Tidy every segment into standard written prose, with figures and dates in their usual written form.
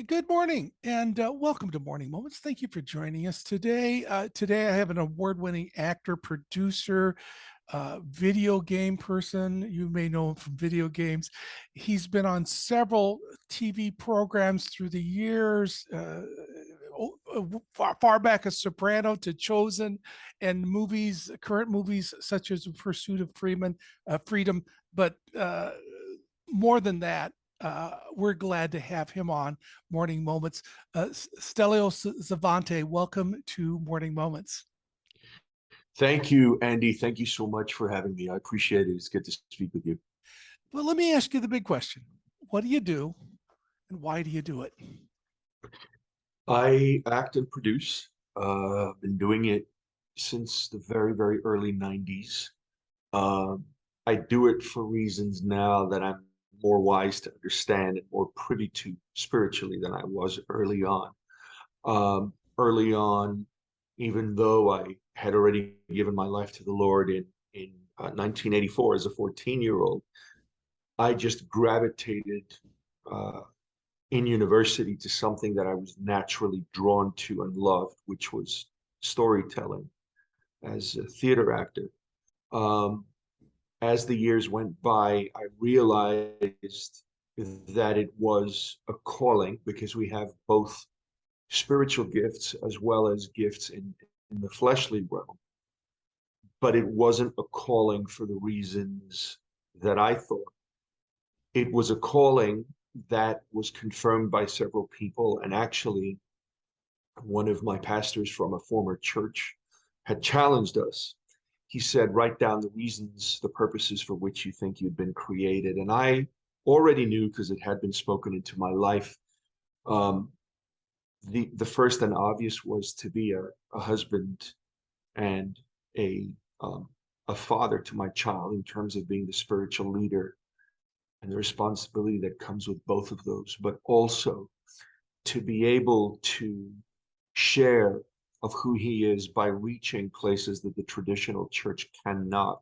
Good morning and welcome to Morning Moments. Thank you for joining us today. Today, I have an award winning actor, producer, video game person. You may know him from video games. He's been on several TV programs through the years, far back as Soprano to Chosen, and movies, current movies such as Pursuit of Freedom. But more than that, we're glad to have him on Morning Moments. Stelio Savante, welcome to Morning Moments. Thank you, Andy. Thank you so much for having me. I appreciate it. It's good to speak with you. Well, let me ask you the big question. What do you do and why do you do it? I act and produce. Been doing it since the very, very early 90s. Um, I do it for reasons now that I'm more wise to understand and more privy to spiritually than I was early on. Early on, even though I had already given my life to the Lord in 1984 as a 14-year-old, I just gravitated uh, in university to something that I was naturally drawn to and loved, which was storytelling as a theater actor. Um, as the years went by, I realized that it was a calling because we have both spiritual gifts as well as gifts in the fleshly realm. But it wasn't a calling for the reasons that I thought. It was a calling that was confirmed by several people. And actually, one of my pastors from a former church had challenged us. He said, write down the reasons, the purposes for which you think you'd been created. And I already knew because it had been spoken into my life. Um, the first and obvious was to be a husband and a um, a father to my child in terms of being the spiritual leader and the responsibility that comes with both of those, but also to be able to share of who he is by reaching places that the traditional church cannot,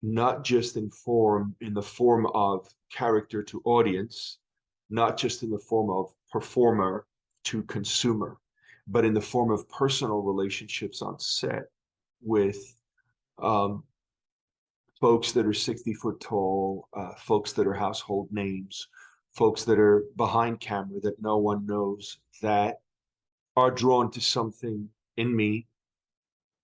not just in the form of character to audience, not just in the form of performer to consumer, but in the form of personal relationships on set with um, folks that are 60 foot tall, folks that are household names, folks that are behind camera that no one knows, that are drawn to something in me,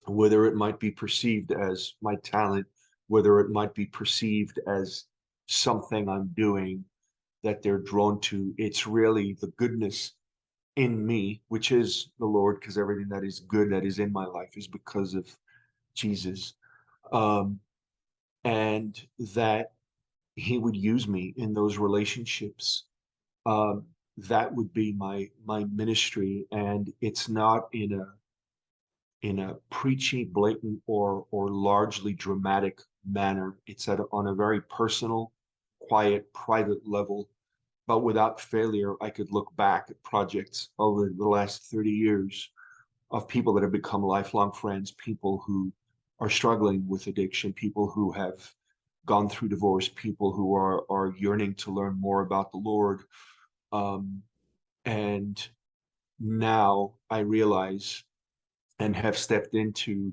whether it might be perceived as my talent, whether it might be perceived as something I'm doing that they're drawn to. It's really the goodness in me, which is the Lord, because everything that is good that is in my life is because of Jesus. Um, and that he would use me in those relationships. Um, that would be my ministry, and it's not in a preachy, blatant, or largely dramatic manner. It's on a very personal, quiet, private level. But without failure, I could look back at projects over the last 30 years of people that have become lifelong friends, people who are struggling with addiction, people who have gone through divorce, people who are yearning to learn more about the Lord. Um, and now I realize and have stepped into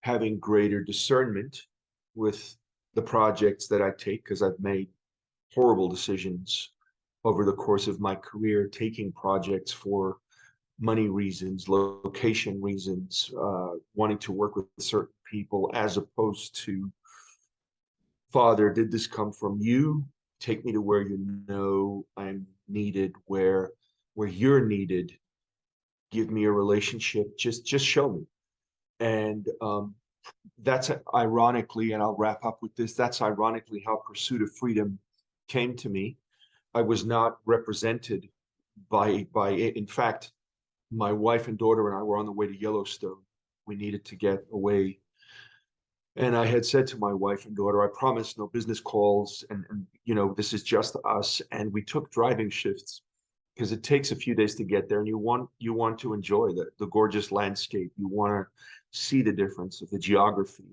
having greater discernment with the projects that I take because I've made horrible decisions over the course of my career, taking projects for money reasons, location reasons, wanting to work with certain people, as opposed to, Father, did this come from you? Take me to where you know I'm needed, where you're needed. Give me a relationship. Just show me. And that's ironically, and I'll wrap up with this. That's ironically how Pursuit of Freedom came to me. I was not represented by it. In fact, my wife and daughter and I were on the way to Yellowstone. We needed to get away. And I had said to my wife and daughter, I promise no business calls. And this is just us. And we took driving shifts because it takes a few days to get there. And you want to enjoy the gorgeous landscape. You want to see the difference of the geography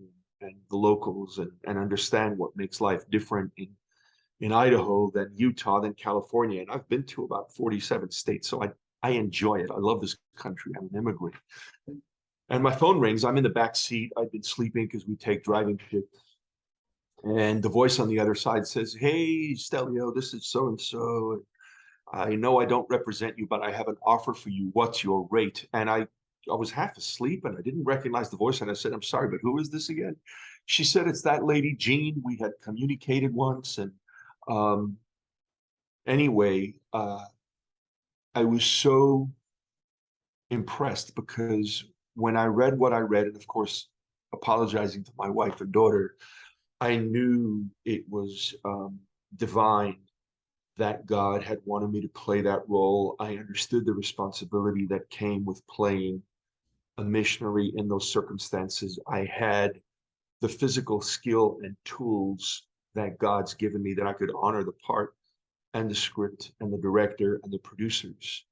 and the locals and understand what makes life different in Idaho, then Utah, then California. And I've been to about 47 states. So I enjoy it. I love this country. I'm an immigrant. And my phone rings. I'm in the back seat. I've been sleeping because we take driving shifts. And the voice on the other side says, "Hey, Stelio, this is so and so. I know I don't represent you, but I have an offer for you. What's your rate?" And I was half asleep and I didn't recognize the voice. And I said, "I'm sorry, but who is this again?" She said, "It's that lady, Jean. We had communicated once." And um, anyway, I was so impressed because when I read what I read, and of course, apologizing to my wife and daughter, I knew it was divine that God had wanted me to play that role. I understood the responsibility that came with playing a missionary in those circumstances. I had the physical skill and tools that God's given me that I could honor the part and the script and the director and the producers.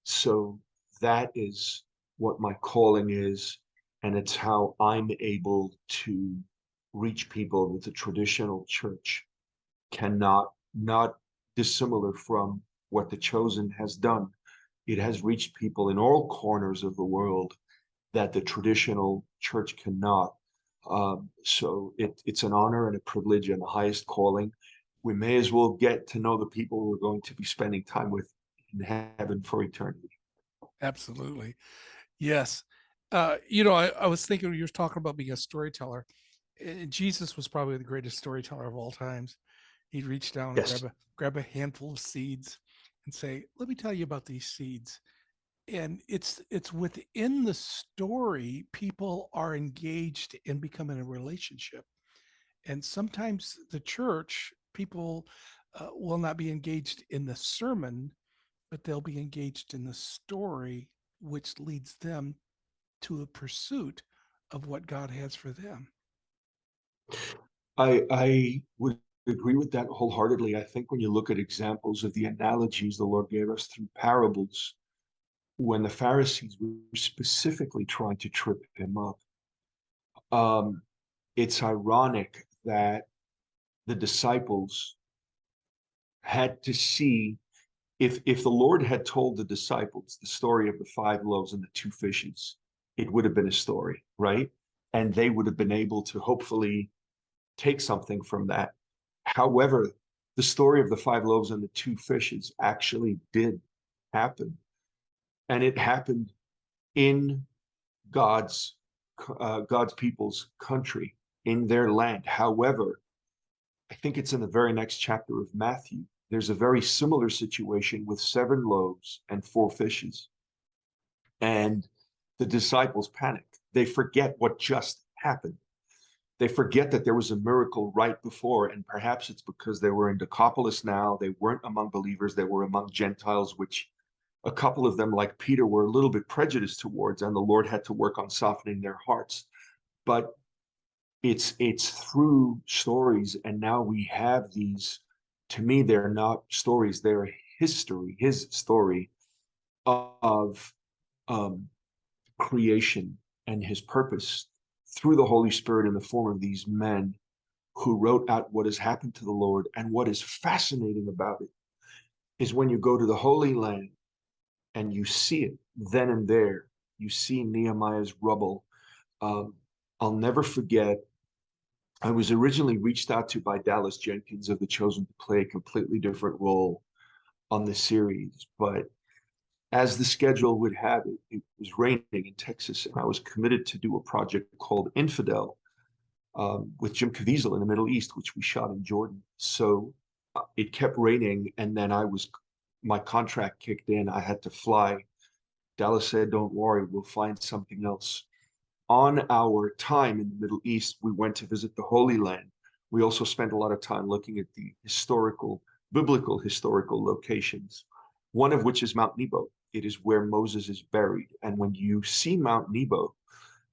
So that is what my calling is, and it's how I'm able to reach people that the traditional church cannot, not dissimilar from what the Chosen has done. It has reached people in all corners of the world that the traditional church cannot. So it's an honor and a privilege and the highest calling. We may as well get to know the people we're going to be spending time with in heaven for eternity. Absolutely. Yes. I was thinking when you were talking about being a storyteller. Jesus was probably the greatest storyteller of all times. He'd reach down and Yes. grab a handful of seeds and say, "Let me tell you about these seeds." And it's within the story people are engaged in becoming a relationship. And sometimes the church people will not be engaged in the sermon, but they'll be engaged in the story, which leads them to a pursuit of what God has for them. I would agree with that wholeheartedly. I think when you look at examples of the analogies the Lord gave us through parables, when the Pharisees were specifically trying to trip him up, um, it's ironic that the disciples had to see if the Lord had told the disciples the story of the 5 loaves and the 2 fishes, it would have been a story, right? And they would have been able to hopefully take something from that. However, the story of the 5 loaves and the 2 fishes actually did happen, and it happened in God's God's people's country, in their land. However, I think it's in the very next chapter of Matthew. There's a very similar situation with 7 loaves and 4 fishes, and the disciples panic. They forget what just happened. They forget that there was a miracle right before, and perhaps it's because they were in Decapolis now. They weren't among believers, they were among Gentiles, which a couple of them, like Peter, were a little bit prejudiced towards, and the Lord had to work on softening their hearts. But it's through stories, and now we have these. To me, they're not stories; they're history, his story of um, creation and his purpose through the Holy Spirit in the form of these men who wrote out what has happened to the Lord. And what is fascinating about it is when you go to the Holy Land and you see it then and there, you see Nehemiah's rubble. Um, I'll never forget, I was originally reached out to by Dallas Jenkins of The Chosen to play a completely different role on the series. But as the schedule would have it, it was raining in Texas, and I was committed to do a project called Infidel with Jim Caviezel in the Middle East, which we shot in Jordan. So it kept raining, and then my contract kicked in. I had to fly. Dallas said, "Don't worry, we'll find something else." On our time in the Middle East, we went to visit the Holy Land. We also spent a lot of time looking at the biblical historical locations, one of which is Mount Nebo. It is where Moses is buried. And when you see Mount Nebo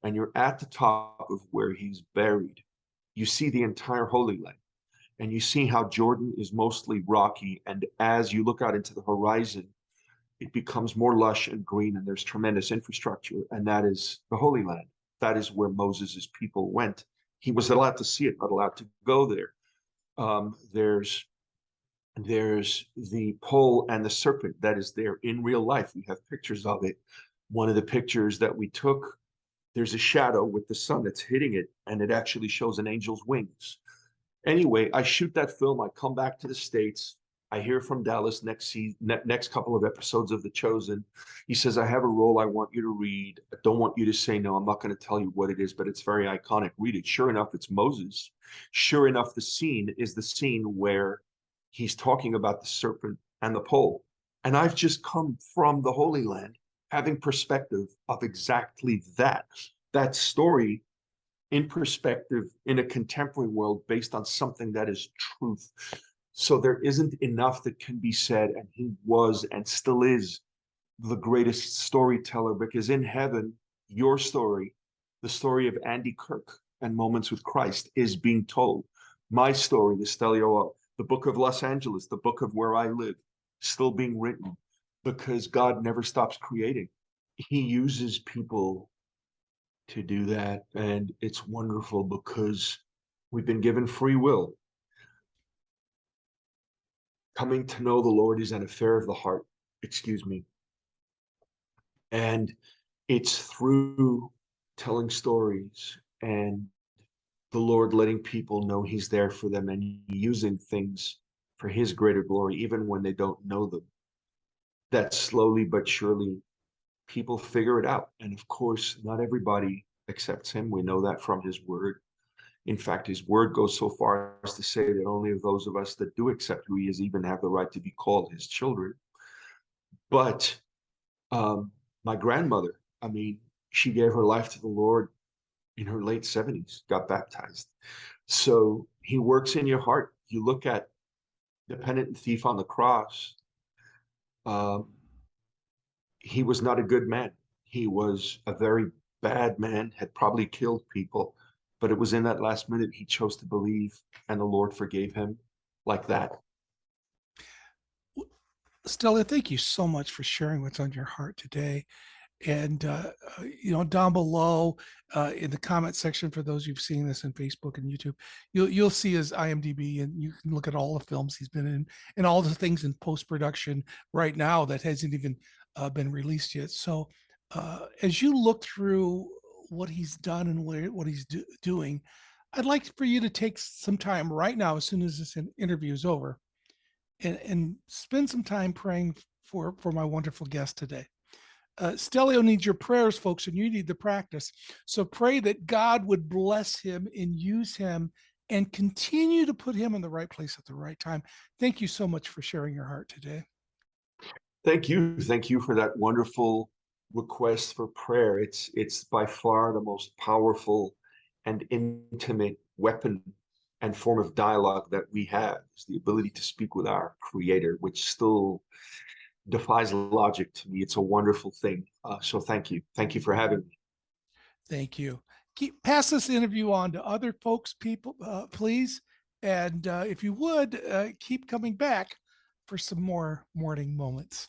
and you're at the top of where he's buried, you see the entire Holy Land. And you see how Jordan is mostly rocky. And as you look out into the horizon, it becomes more lush and green, and there's tremendous infrastructure. And that is the Holy Land. That is where Moses' people went. He was allowed to see it, not allowed to go there. There's the pole and the serpent that is there in real life. We have pictures of it. One of the pictures that we took, there's a shadow with the sun that's hitting it, and it actually shows an angel's wings. Anyway, I shoot that film. I come back to the States. I hear from Dallas next couple of episodes of The Chosen. He says, I have a role I want you to read. I don't want you to say no. I'm not going to tell you what it is, but it's very iconic. Read it. Sure enough, it's Moses. Sure enough, the scene is the scene where he's talking about the serpent and the pole. And I've just come from the Holy Land having perspective of exactly that. That story in perspective in a contemporary world based on something that is truth. So there isn't enough that can be said, and he was and still is the greatest storyteller, because in heaven, your story, the story of Andy Kirk and Moments with Christ, is being told. My story, the Stelio, the book of Los Angeles, the book of where I live, still being written, because God never stops creating. He uses people to do that. And it's wonderful because we've been given free will. Coming to know the Lord is an affair of the heart, excuse me. And it's through telling stories and the Lord letting people know he's there for them and using things for his greater glory, even when they don't know them, that slowly but surely people figure it out. And of course, not everybody accepts him. We know that from his word. In fact, his word goes so far as to say that only of those of us that do accept who he is even have the right to be called his children. But my grandmother, I mean, she gave her life to the Lord in her late 70s, got baptized. So he works in your heart. You look at the penitent thief on the cross. He was not a good man. He was a very bad man, had probably killed people, but it was in that last minute he chose to believe, and the Lord forgave him like that. Stella, thank you so much for sharing what's on your heart today. And down below in the comment section, for those who've seen this on Facebook and YouTube, you'll see his IMDb, and you can look at all the films he's been in and all the things in post-production right now that hasn't even been released yet. So as you look through what he's done and what he's doing, I'd like for you to take some time right now, as soon as this interview is over, and spend some time praying for my wonderful guest today. Stelio needs your prayers, folks, and you need the practice. So pray that God would bless him and use him and continue to put him in the right place at the right time. Thank you so much for sharing your heart today. Thank you. Thank you for that wonderful request for prayer. It's by far the most powerful and intimate weapon and form of dialogue that we have, is the ability to speak with our creator, which still defies logic to me. It's a wonderful thing. So thank you. Thank you for having me. Thank you. Pass this interview on to other folks, people, please. And if you would, keep coming back for some more morning moments.